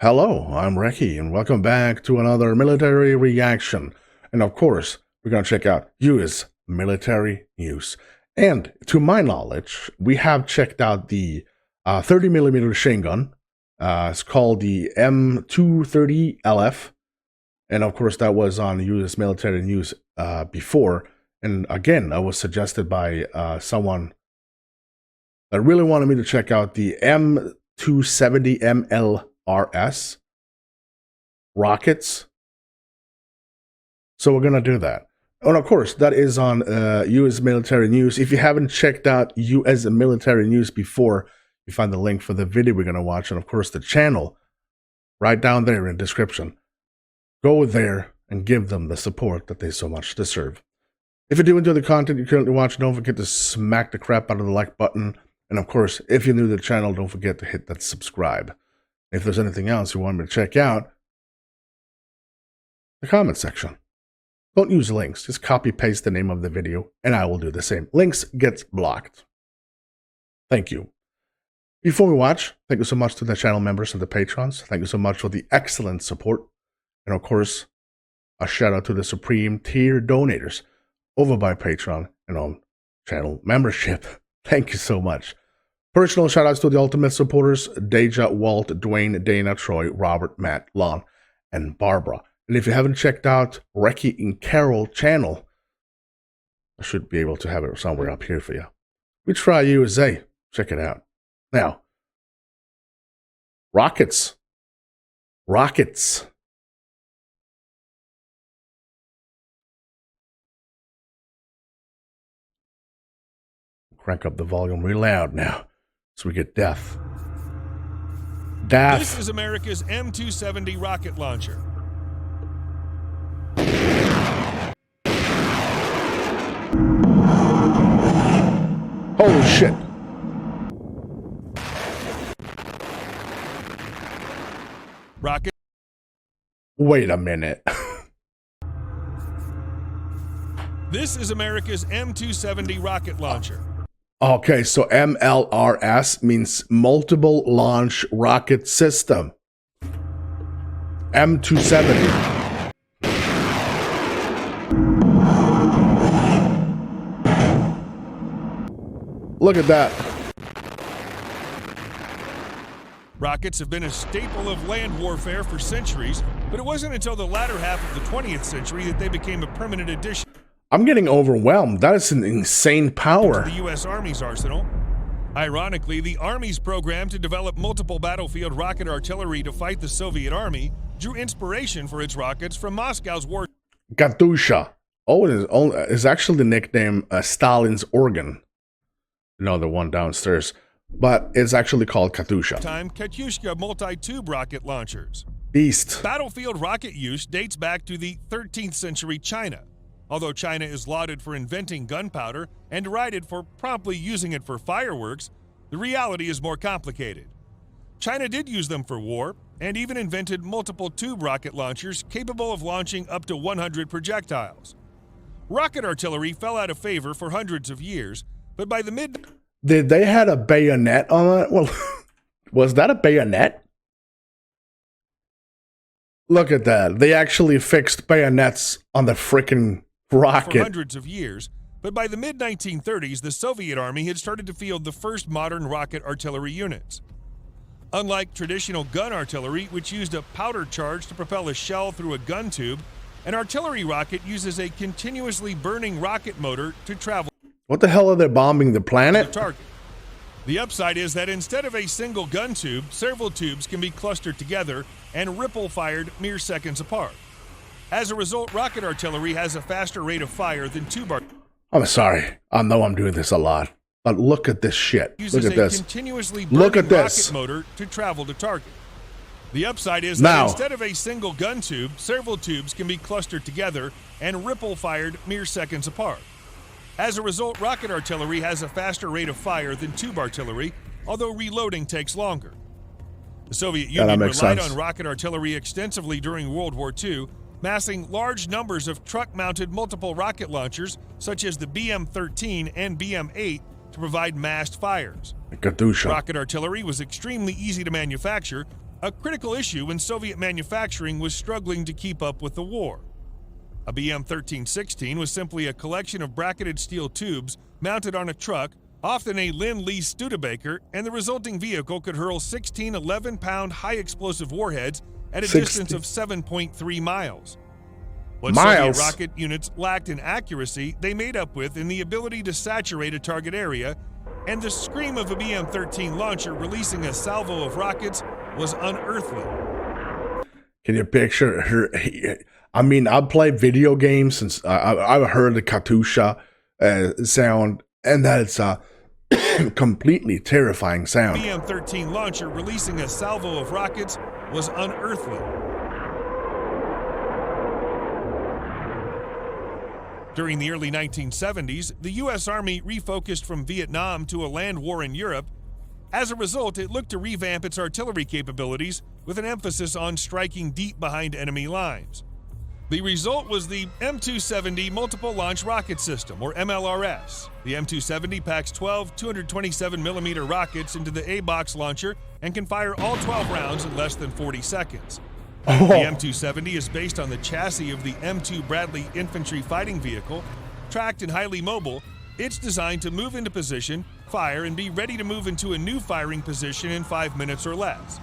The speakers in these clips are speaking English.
Hello, I'm Recky, and welcome back to another military reaction. And of course, we're going to check out US military news. And to my knowledge, we have checked out the 30mm machine gun. It's called the M230 LF. And of course, that was on US military news before. And again, I was suggested by someone that really wanted me to check out the M270 MLRS rockets. So we're gonna do that. And of course, that is on US military news. If you haven't checked out US military news before, you find the link for the video we're gonna watch, and of course the channel right down there in the description. Go there and give them the support that they so much deserve. If you do enjoy the content you currently watch, don't forget to smack the crap out of the like button. And of course, if you're new to the channel, don't forget to hit that subscribe. If there's anything else you want me to check out, the comment section. Don't use links, just copy paste the name of the video and I will do the same. Links gets blocked. Thank you. Before we watch, thank you so much to the channel members and the patrons. Thank you so much for the excellent support. And of course, a shout out to the Supreme Tier donators over by Patreon and on channel membership. Thank you so much. Personal shout outs to the ultimate supporters: Deja, Walt, Dwayne, Dana, Troy, Robert, Matt, Lon, and Barbara. And if you haven't checked out Recky and Carol channel, I should be able to have it somewhere up here for you. We try USA. Check it out. Now, rockets. Rockets. Crank up the volume real loud now, so we get death. Death. This is America's M270 rocket launcher. Holy shit. Rocket. Wait a minute. This is America's M270 rocket launcher. Okay, so MLRS means Multiple Launch Rocket System. M270. Look at that. Rockets have been a staple of land warfare for centuries, but it wasn't until the latter half of the 20th century that they became a permanent addition. I'm getting overwhelmed. That is an insane power. The U.S. Army's arsenal. Ironically, the Army's program to develop multiple battlefield rocket artillery to fight the Soviet Army drew inspiration for its rockets from Moscow's war. Katyusha. Oh, it is actually the nickname Stalin's organ. No, the one downstairs. But it's actually called Katyusha. Katyusha multi-tube rocket launchers. Beast. Battlefield rocket use dates back to the 13th century China. Although China is lauded for inventing gunpowder and derided for promptly using it for fireworks, the reality is more complicated. China did use them for war, and even invented multiple tube rocket launchers capable of launching up to 100 projectiles. Rocket artillery fell out of favor for hundreds of years, but by the mid... Did they had a bayonet on it? Well, was that a bayonet? Look at that. They actually fixed bayonets on the frickin' rocket. For hundreds of years, but by the mid-1930s, the Soviet Army had started to field the first modern rocket artillery units. Unlike traditional gun artillery, which used a powder charge to propel a shell through a gun tube, an artillery rocket uses a continuously burning rocket motor to travel. What the hell are they bombing the planet? The target. The upside is that instead of a single gun tube, several tubes can be clustered together and ripple-fired mere seconds apart. As a result, rocket artillery has a faster rate of fire than tube artillery. I'm sorry. I know I'm doing this a lot, but look at this shit. Look at this. Continuously burning look at this. Rocket motor to travel to target. The upside is that instead of a single gun tube, several tubes can be clustered together and ripple-fired mere seconds apart. As a result, rocket artillery has a faster rate of fire than tube artillery, although reloading takes longer. The Soviet Union relied on rocket artillery extensively during World War II, massing large numbers of truck-mounted multiple rocket launchers, such as the BM-13 and BM-8, to provide massed fires. Katyusha. Rocket artillery was extremely easy to manufacture, a critical issue when Soviet manufacturing was struggling to keep up with the war. A BM-1316 was simply a collection of bracketed steel tubes mounted on a truck, often a Lend-Lease Studebaker, and the resulting vehicle could hurl 16 11-pound high-explosive warheads at a distance of 7.3 miles. What Soviet rocket units lacked in accuracy, they made up with in the ability to saturate a target area, and the scream of a BM-13 launcher releasing a salvo of rockets was unearthly. Can you picture her? I mean, I've played video games since I've heard the Katyusha sound, and that's a completely terrifying sound. BM-13 launcher releasing a salvo of rockets was unearthly. During the early 1970s, the U.S. Army refocused from Vietnam to a land war in Europe. As a result, it looked to revamp its artillery capabilities with an emphasis on striking deep behind enemy lines. The result was the M270 Multiple Launch Rocket System, or MLRS. The M270 packs 12 227 millimeter rockets into the A-box launcher and can fire all 12 rounds in less than 40 seconds. The M270 is based on the chassis of the M2 Bradley infantry fighting vehicle. Tracked and highly mobile, it's designed to move into position, fire, and be ready to move into a new firing position in 5 minutes or less.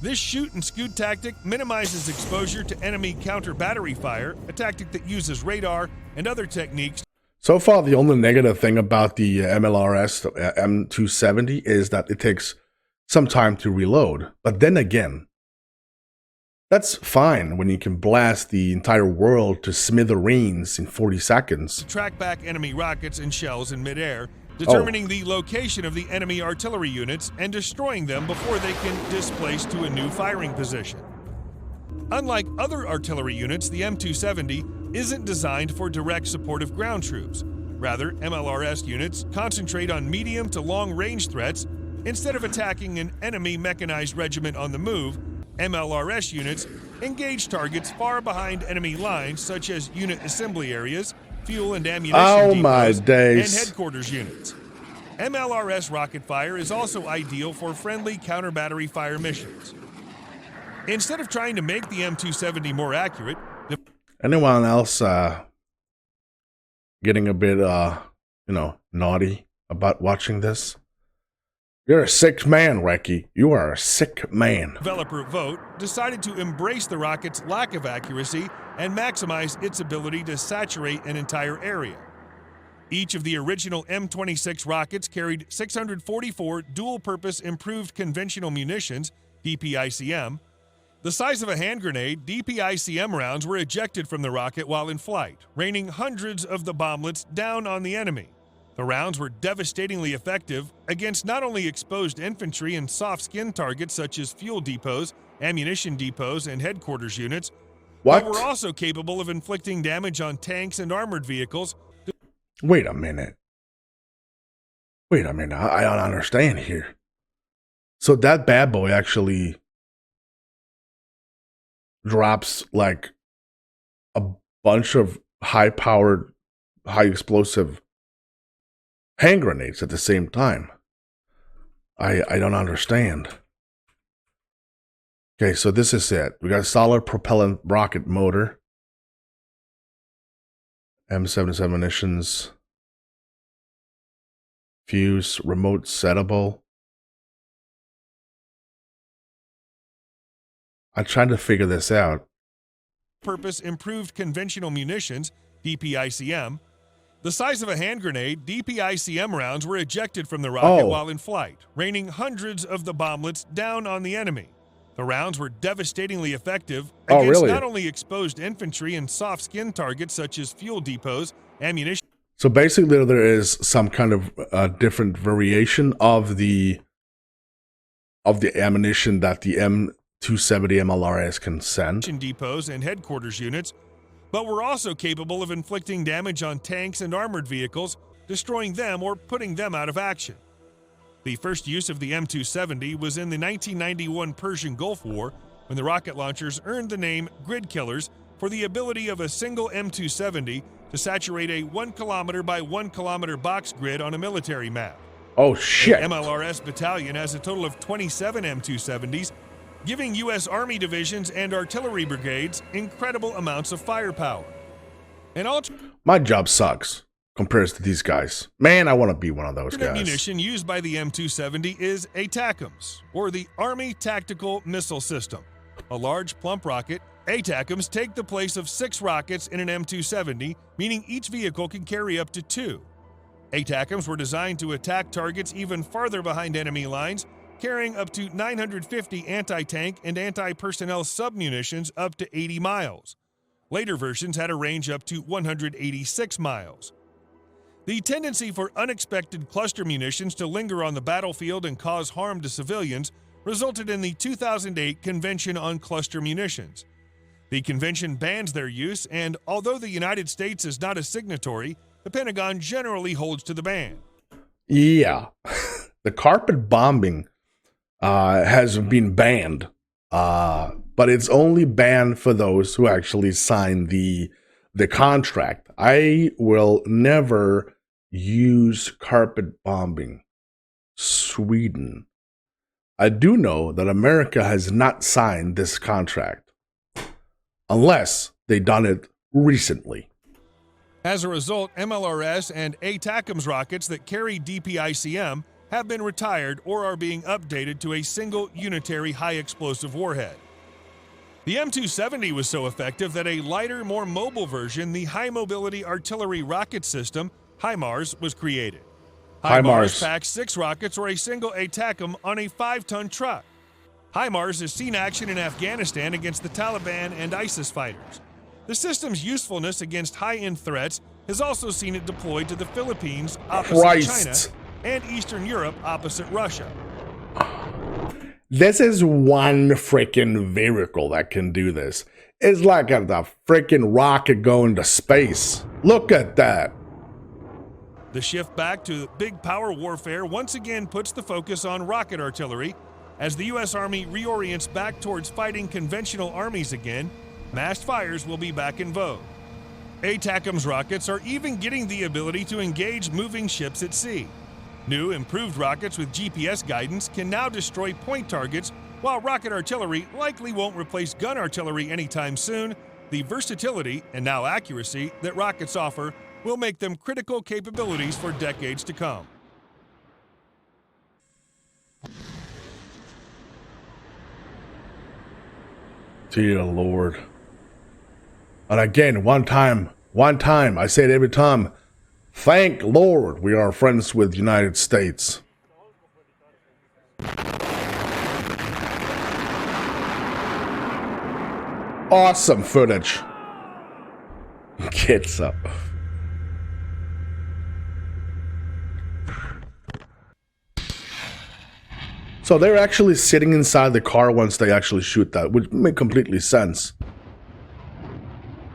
This shoot and scoot tactic minimizes exposure to enemy counter-battery fire, a tactic that uses radar and other techniques. So far, the only negative thing about the MLRS M270 is that it takes some time to reload. But then again, that's fine when you can blast the entire world to smithereens in 40 seconds. To track back enemy rockets and shells in midair, determining the location of the enemy artillery units and destroying them before they can displace to a new firing position. Unlike other artillery units, the M270 isn't designed for direct support of ground troops. Rather, MLRS units concentrate on medium to long-range threats. Instead of attacking an enemy mechanized regiment on the move, MLRS units engage targets far behind enemy lines, such as unit assembly areas, fuel and ammunition depots, and headquarters units. MLRS rocket fire is also ideal for friendly counter-battery fire missions. Instead of trying to make the M270 more accurate, anyone else getting a bit, naughty about watching this? You're a sick man, Recky. You are a sick man. Developer Vote decided to embrace the rocket's lack of accuracy and maximize its ability to saturate an entire area. Each of the original M26 rockets carried 644 dual-purpose improved conventional munitions, DPICM. The size of a hand grenade, DPICM rounds were ejected from the rocket while in flight, raining hundreds of the bomblets down on the enemy. The rounds were devastatingly effective against not only exposed infantry and soft-skin targets such as fuel depots, ammunition depots, and headquarters units, but were also capable of inflicting damage on tanks and armored vehicles. Wait a minute. I don't understand here. So that bad boy actually drops like a bunch of high-powered, high-explosive hand grenades at the same time. I don't understand. Okay, so this is it. We got a solid propellant rocket motor. M270 munitions. Fuse, remote settable. I'm trying to figure this out. Purpose improved conventional munitions, DPICM. The size of a hand grenade, DPICM rounds were ejected from the rocket while in flight, raining hundreds of the bomblets down on the enemy. The rounds were devastatingly effective against not only exposed infantry and soft-skin targets such as fuel depots, ammunition. So basically there is some kind of different variation of the ammunition that the M270 MLRS can send. Depots and headquarters units, but were also capable of inflicting damage on tanks and armored vehicles, destroying them or putting them out of action. The first use of the M270 was in the 1991 Persian Gulf War, when the rocket launchers earned the name Grid Killers for the ability of a single M270 to saturate a 1 kilometer by 1 kilometer box grid on a military map. Oh shit! The MLRS battalion has a total of 27 M270s, giving U.S. Army divisions and artillery brigades incredible amounts of firepower. My job sucks compared to these guys. Man, I want to be one of those guys. Munition used by the M270 is ATACMS, or the Army Tactical Missile System. A large plump rocket, ATACMS take the place of 6 rockets in an M270, meaning each vehicle can carry up to 2. ATACMS were designed to attack targets even farther behind enemy lines, carrying up to 950 anti-tank and anti-personnel submunitions up to 80 miles. Later versions had a range up to 186 miles. The tendency for unexpected cluster munitions to linger on the battlefield and cause harm to civilians resulted in the 2008 Convention on Cluster Munitions. The convention bans their use, and although the United States is not a signatory, the Pentagon generally holds to the ban. Yeah. The carpet bombing has been banned, but it's only banned for those who actually sign the contract. I will never use carpet bombing. Sweden. I do know that America has not signed this contract, unless they done it recently. As a result, MLRS and ATACMS rockets that carry DPICM have been retired or are being updated to a single unitary high-explosive warhead. The M270 was so effective that a lighter, more mobile version, the High Mobility Artillery Rocket System, HIMARS, was created. HIMARS packs 6 rockets or a single ATACMS on a 5-ton truck. HIMARS has seen action in Afghanistan against the Taliban and ISIS fighters. The system's usefulness against high-end threats has also seen it deployed to the Philippines opposite China and Eastern Europe opposite Russia. This is one freaking vehicle that can do this. It's like a freaking rocket going to space. Look at that. The shift back to big power warfare once again puts the focus on rocket artillery. As the U.S. Army reorients back towards fighting conventional armies again, massed fires will be back in vogue. ATACMS rockets are even getting the ability to engage moving ships at sea. New, improved rockets with GPS guidance can now destroy point targets. While rocket artillery likely won't replace gun artillery anytime soon, the versatility and now accuracy that rockets offer will make them critical capabilities for decades to come. Dear Lord. And again, one time, I say it every time, thank Lord we are friends with the United States. Awesome footage. Gets up. So they're actually sitting inside the car once they actually shoot that, which makes completely sense.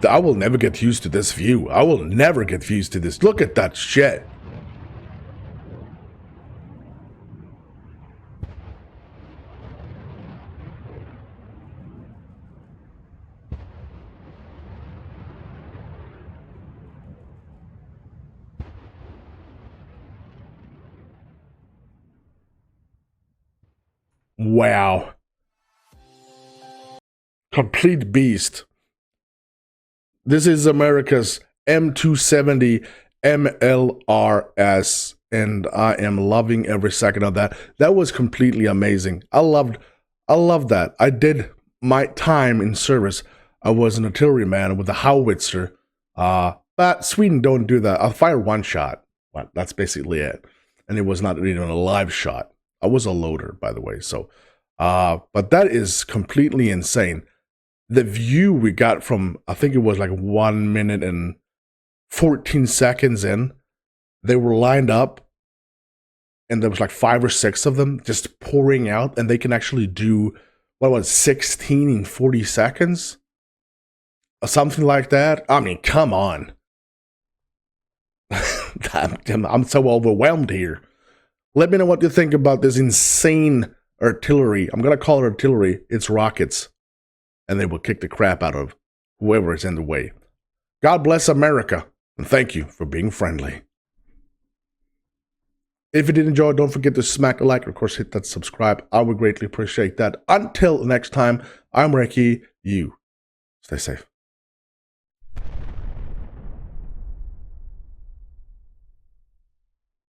I will never get used to this view. I will never get used to this. Look at that shit. Wow. Complete beast. This is America's M270 MLRS, and I am loving every second of that. That was completely amazing. I loved that. I did my time in service. I was an artilleryman with a howitzer. But Sweden don't do that. I'll fire one shot. Well, that's basically it. And it was not even a live shot. I was a loader, by the way. So, but that is completely insane. The view we got from, I think it was like 1 minute and 14 seconds in, they were lined up and there was like 5 or 6 of them just pouring out, and they can actually do, what was 16 in 40 seconds? Or something like that. I mean, come on. I'm so overwhelmed here. Let me know what you think about this insane artillery. I'm going to call it artillery. It's rockets. And they will kick the crap out of whoever is in the way. God bless America, and thank you for being friendly. If you did enjoy, don't forget to smack a like, and of course hit that subscribe. I would greatly appreciate that. Until next time, I'm Recky. You stay safe.